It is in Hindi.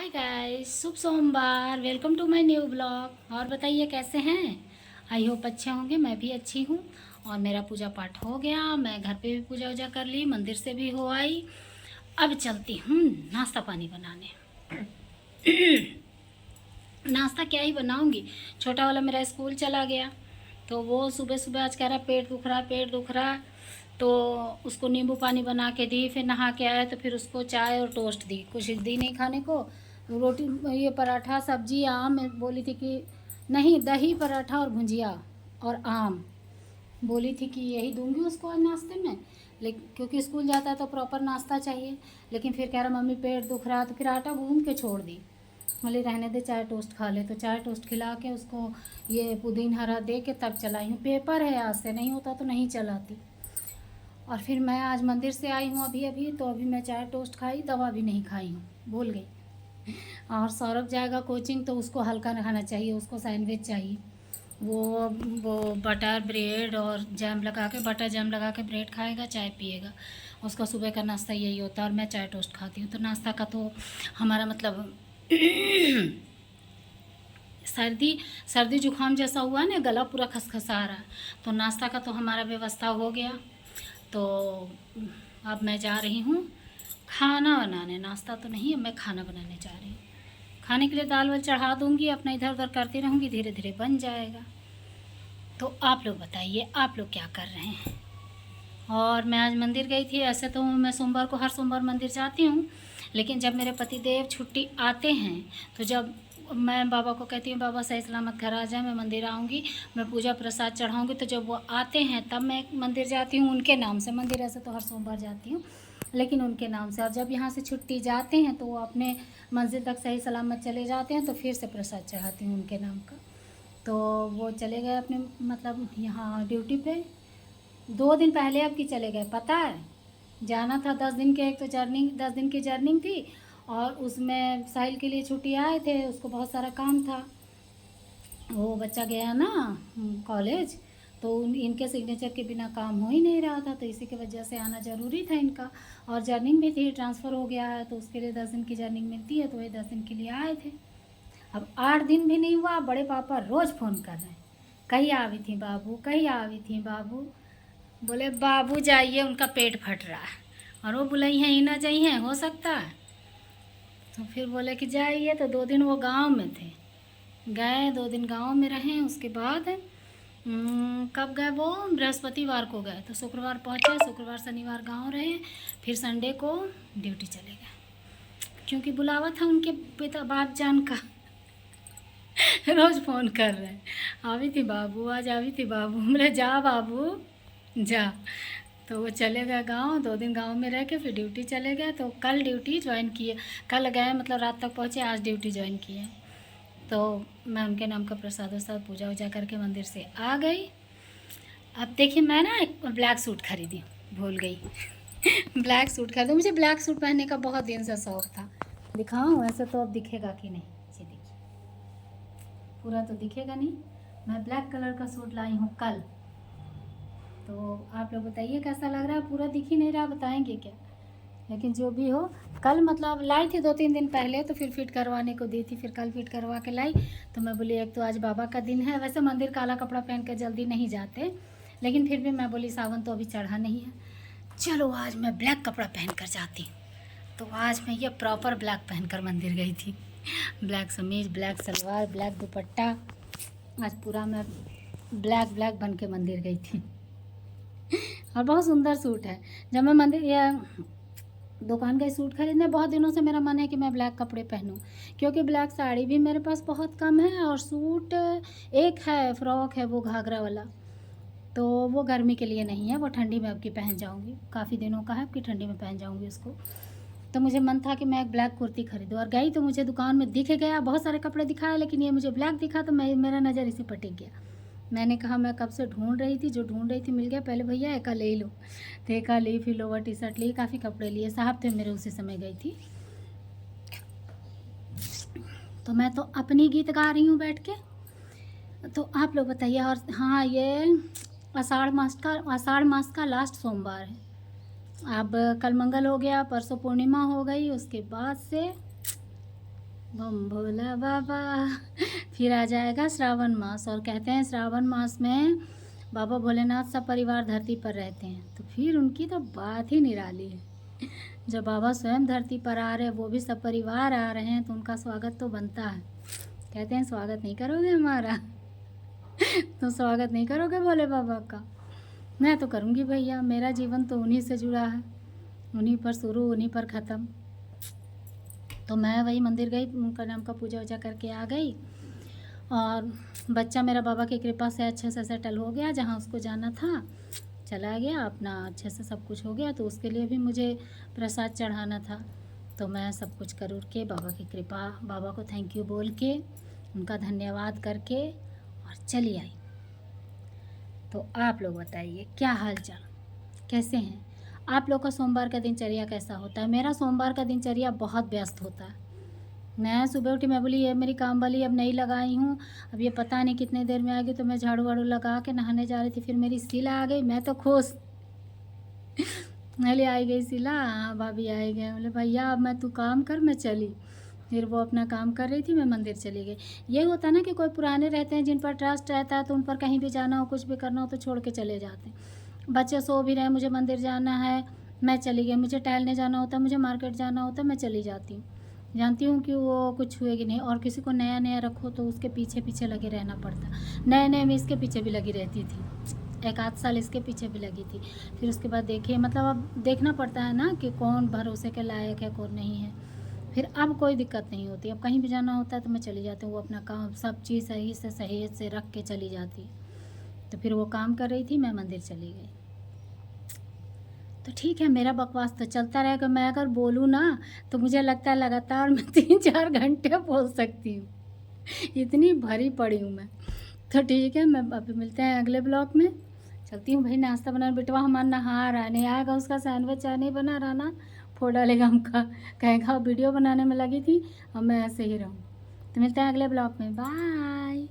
गाइस, शुभ सोमवार। Welcome to my new blog. और बताइए कैसे हैं। आई होप अच्छे होंगे। मैं भी अच्छी हूँ। और मेरा पूजा पाठ हो गया। मैं घर पे भी पूजा वूजा कर ली, मंदिर से भी हो आई। अब चलती हूँ नाश्ता पानी बनाने। नाश्ता क्या ही बनाऊंगी। छोटा वाला मेरा स्कूल चला गया, तो वो सुबह सुबह आज कह रहा पेट दुख रहा, पेट दुख रहा। तो उसको नींबू पानी बना के दी, फिर नहा के आया तो फिर उसको चाय और टोस्ट दी, कुछ दी नहीं खाने को। रोटी, ये पराठा सब्जी आम बोली थी कि नहीं, दही पराठा और भुजिया और आम बोली थी कि यही दूंगी उसको आज नाश्ते में। लेकिन क्योंकि स्कूल जाता है तो प्रॉपर नाश्ता चाहिए। लेकिन फिर कह रहा मम्मी पेट दुख रहा, तो फिर आटा गूंद के छोड़ दी। बोले रहने दे, चाय टोस्ट खा ले। तो चाय टोस्ट खिला के उसको ये पुदीना हरा दे के तब चलाई हूँ। पेपर है आज से, नहीं होता तो नहीं चलाती। और फिर मैं आज मंदिर से आई हूँ अभी अभी, तो अभी मैं चाय टोस्ट खाई, दवा भी नहीं खाई हूँ, भूल गई। और सौरभ जाएगा कोचिंग तो उसको हल्का खाना चाहिए, उसको सैंडविच चाहिए। वो बटर ब्रेड और जैम लगा के, बटर जैम लगा के ब्रेड खाएगा, चाय पिएगा। उसका सुबह का नाश्ता यही होता है। और मैं चाय टोस्ट खाती हूँ। तो नाश्ता का तो हमारा मतलब सर्दी सर्दी जुकाम जैसा हुआ ना, गला पूरा खसखसा रहा है। तो नाश्ता का तो हमारा व्यवस्था हो गया। तो अब मैं जा रही हूँ खाना बनाने। नाश्ता तो नहीं, अब मैं खाना बनाने जा रही हूँ। खाने के लिए दाल वाल चढ़ा दूँगी, अपना इधर उधर करती रहूँगी, धीरे धीरे बन जाएगा। तो आप लोग बताइए, आप लोग क्या कर रहे हैं। और मैं आज मंदिर गई थी। ऐसे तो मैं सोमवार को हर सोमवार मंदिर जाती हूँ, लेकिन जब मेरे पति देव छुट्टी आते हैं तो जब मैं बाबा को कहती हूँ बाबा सही सलामत घर आ जाए, मैं मंदिर आऊँगी, मैं पूजा प्रसाद चढ़ाऊँगी, तो जब वो आते हैं तब मैं मंदिर जाती हूँ उनके नाम से। मंदिर ऐसे तो हर सोमवार जाती हूँ, लेकिन उनके नाम से। और जब यहाँ से छुट्टी जाते हैं तो वो अपने मंजिल तक सही सलामत चले जाते हैं, तो फिर से प्रसाद चढ़ाती हूँ उनके नाम का। तो वो चले गए अपने मतलब यहाँ ड्यूटी पे 2 दिन पहले अब की चले गए, पता है। जाना था 10 दिन के, एक तो जर्निंग 10 दिन की जर्निंग थी, और उसमें साहिल के लिए छुट्टी आए थे, उसको बहुत सारा काम था। वो बच्चा गया ना कॉलेज, तो इनके सिग्नेचर के बिना काम हो ही नहीं रहा था, तो इसी की वजह से आना ज़रूरी था इनका। और जर्निंग भी थी, ट्रांसफ़र हो गया है तो उसके लिए 10 दिन की जर्निंग मिलती है, तो वही 10 दिन के लिए आए थे। अब 8 दिन भी नहीं हुआ, बड़े पापा रोज़ फ़ोन कर रहे हैं, कहीं आवी थी बाबू, कहीं आवी थी बाबू। बोले बाबू जाइए, उनका पेट फट रहा है। और वो बुलाई हैं ही ना जाइए, हो सकता है। तो फिर बोले कि जाइए। तो 2 दिन वो गांव में थे, गए 2 दिन गांव में रहे। उसके बाद कब गए वो, बृहस्पतिवार को गए, तो शुक्रवार पहुँचे, शुक्रवार शनिवार गांव रहे, फिर संडे को ड्यूटी चले गए। क्योंकि बुलावा था उनके पिता बाप जान का। रोज़ फ़ोन कर रहे हैं, आवी थी बाबू, आज आवी थी बाबू। बोले जा बाबू जा। तो वो चले गए गांव, 2 दिन गांव में रह के फिर ड्यूटी चले गए। तो कल ड्यूटी ज्वाइन किए, कल गए मतलब रात तक पहुँचे, आज ड्यूटी ज्वाइन किए। तो मैं उनके नाम का प्रसाद वसाद पूजा वूजा करके मंदिर से आ गई। अब देखिए, मैं ना एक ब्लैक सूट खरीदी, भूल गई। ब्लैक सूट खरीदा, मुझे ब्लैक सूट पहनने का बहुत दिन से शौक़ था। दिखाऊँ वैसे तो अब दिखेगा कि नहीं, जी देखिए, पूरा तो दिखेगा नहीं। मैं ब्लैक कलर का सूट लाई हूँ कल। तो आप लोग बताइए कैसा लग रहा है। पूरा दिख ही नहीं रहा, बताएंगे क्या। लेकिन जो भी हो, कल मतलब लाई थी 2-3 दिन पहले, तो फिर फिट करवाने को दी थी, फिर कल फिट करवा के लाई। तो मैं बोली एक तो आज बाबा का दिन है, वैसे मंदिर काला कपड़ा पहन के जल्दी नहीं जाते, लेकिन फिर भी मैं बोली सावन तो अभी चढ़ा नहीं है, चलो आज मैं ब्लैक कपड़ा पहन कर जाती। तो आज मैं ये प्रॉपर ब्लैक पहन कर मंदिर गई थी। ब्लैक समीज़, ब्लैक सलवार, ब्लैक दुपट्टा। आज पूरा मैं ब्लैक ब्लैक बन के मंदिर गई थी। और बहुत सुंदर सूट है। जब मैं मंदिर या दुकान का सूट खरीदने, बहुत दिनों से मेरा मन है कि मैं ब्लैक कपड़े पहनूं, क्योंकि ब्लैक साड़ी भी मेरे पास बहुत कम है, और सूट एक है, फ्रॉक है वो घाघरा वाला, तो वो गर्मी के लिए नहीं है, वो ठंडी में अब की पहन जाऊंगी, काफ़ी दिनों का है, अब की ठंडी में पहन जाऊंगी उसको। तो मुझे मन था कि मैं एक ब्लैक कुर्ती खरीदूँ, और गई तो मुझे दुकान में दिख गया, बहुत सारे कपड़े दिखाए, लेकिन ये मुझे ब्लैक दिखा, तो मेरा नज़र इसी पर टिक गया। मैंने कहा मैं कब से ढूंढ रही थी, जो ढूंढ रही थी मिल गया। पहले भैया एका ले लो, तो एका ली, फिर लोअर टी शर्ट ली, काफ़ी कपड़े लिए, साहब थे मेरे उसी समय गई थी। तो मैं तो अपनी गीत गा रही हूँ बैठ के। तो आप लोग बताइए। और हाँ, ये आषाढ़ मास का लास्ट सोमवार है। अब कल मंगल हो गया, परसों पूर्णिमा हो गई, उसके बाद से बम भोला बाबा। फिर आ जाएगा श्रावण मास, और कहते हैं श्रावण मास में बाबा भोलेनाथ सब परिवार धरती पर रहते हैं, तो फिर उनकी तो बात ही निराली है। जब बाबा स्वयं धरती पर आ रहे हैं, वो भी सब परिवार आ रहे हैं, तो उनका स्वागत तो बनता है। कहते हैं स्वागत नहीं करोगे हमारा? तो स्वागत नहीं करोगे भोले बाबा का? मैं तो करूँगी भैया, मेरा जीवन तो उन्हीं से जुड़ा है, उन्हीं पर शुरू उन्हीं पर ख़त्म। तो मैं वही मंदिर गई, उनका नाम का पूजा वूजा करके आ गई, और बच्चा मेरा बाबा की कृपा से अच्छे से सेटल हो गया, जहाँ उसको जाना था चला गया, अपना अच्छे से सब कुछ हो गया। तो उसके लिए भी मुझे प्रसाद चढ़ाना था, तो मैं सब कुछ कर उड़ के बाबा की कृपा, बाबा को थैंक यू बोल के, उनका धन्यवाद करके और चली आई। तो आप लोग बताइए क्या हाल चाल, कैसे हैं आप लोग का? सोमवार का दिनचर्या कैसा होता है? मेरा सोमवार का दिनचर्या बहुत व्यस्त होता है। मैं सुबह उठी, मैं बोली ये मेरी काम वाली अब नहीं लगाई हूँ, अब ये पता नहीं कितने देर में आएगी, तो मैं झाड़ू वाड़ू लगा के नहाने जा रही थी, फिर मेरी शीला आ गई, मैं तो खुश। ले आई गई शीला, हाँ भाभी आए गए, बोले भैया अब मैं तू काम कर, मैं चली। फिर वो अपना काम कर रही थी, मैं मंदिर चली गई। ये होता है ना कि कोई पुराने रहते हैं जिन पर ट्रस्ट रहता है, तो उन पर कहीं भी जाना हो, कुछ भी करना हो तो छोड़ के चले जाते हैं। बच्चे सो भी रहे, मुझे मंदिर जाना है, मैं चली गई। मुझे टहलने जाना होता है, मुझे मार्केट जाना होता है, मैं चली जाती हूँ। जानती हूँ कि वो कुछ हुएगी नहीं। और किसी को नया नया रखो तो उसके पीछे पीछे लगे रहना पड़ता। नए नए में इसके पीछे भी लगी रहती थी, 1 आध साल इसके पीछे भी लगी थी। फिर उसके बाद देखिए, मतलब अब देखना पड़ता है ना कि कौन भरोसे के लायक है, कौन नहीं है। फिर अब कोई दिक्कत नहीं होती, अब कहीं भी जाना होता है तो मैं चली जाती हूँ। वो अपना काम सब चीज़ सही से सहेज से रख के चली जाती। तो फिर वो काम कर रही थी, मैं मंदिर चली गई। तो ठीक है, मेरा बकवास तो चलता रहेगा। मैं अगर बोलूँ ना तो मुझे लगता है लगातार मैं 3-4 घंटे बोल सकती हूँ, इतनी भरी पड़ी हूँ मैं। तो ठीक है, मैं अभी मिलते हैं अगले ब्लॉग में। चलती हूँ भाई, नाश्ता बना। बेटवा हमारा नहा रहा है, नहीं आएगा उसका सैंडविच चाय नहीं बना रहा ना, फोड़ डालेगा हमका, कहेगा वीडियो बनाने में लगी थी और मैं ऐसे ही रहूँ। तो मिलते हैं अगले ब्लॉग में, बाय।